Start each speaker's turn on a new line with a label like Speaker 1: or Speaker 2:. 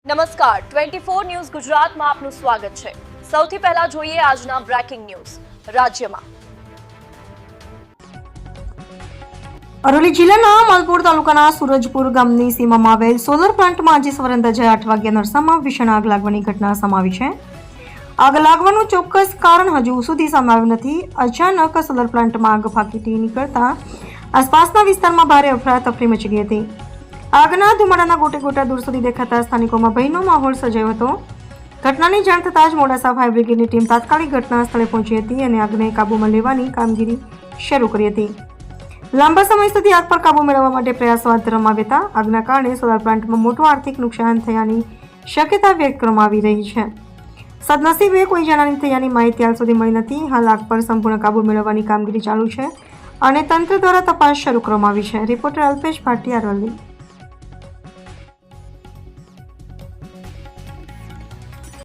Speaker 1: નમસ્કાર 24 ન્યૂઝ ગુજરાતમાં આપનું સ્વાગત છે। સૌથી પહેલા જોઈએ આજના બ્રેકિંગ ન્યૂઝ। રાજ્યમાં
Speaker 2: અરવલ્લી જિલ્લાના માલપુર તાલુકાના સુરજપુર ગામની સીમામાં આવેલ સોલર પ્લાન્ટમાં આજે સવારે અંદાજે 8 વાગ્યાના અરસામાં ભીષણ આગ લાગવાની ઘટના સામે આવી છે। આગ લાગવાનું ચોક્કસ કારણ હજુ સુધી સામે આવ્યું નથી। અચાનક સોલર પ્લાન્ટમાં આગ ફાટી નીકળતા આસપાસના વિસ્તારમાં ભારે અફરાતફરી મચી ગઈ હતી। આગના ધુમાડાના ગોટે ગોટા દૂર સુધી દેખાતા સ્થાનિકોમાં ભયનો માહોલ સર્જાયો હતો। ઘટનાની જાણ થતાં જ મોડાસા ફાયર બ્રિગેડની ટીમ તાત્કાલિક ઘટના સ્થળે પહોંચી હતી અને આગને કાબૂમાં લેવાની કામગીરી શરૂ કરી હતી। લાંબા સમય સુધી આગ પર કાબૂ મેળવવા માટે પ્રયાસો હાથ ધરવામાં આવ્યા હતા। આગના કારણે સોલાર પ્લાન્ટમાં મોટું આર્થિક નુકસાન થયાની શક્યતા વ્યક્ત કરવામાં આવી રહી છે। સદનસીબે કોઈ જાનહાની થયાની માહિતી હાલ સુધી મળી નથી। હાલ આગ પર સંપૂર્ણ કાબૂ મેળવવાની કામગીરી ચાલુ છે અને તંત્ર દ્વારા તપાસ શરૂ કરવામાં આવી છે। રિપોર્ટર અલ્પેશ ભાટિયા, અરવલ્લી।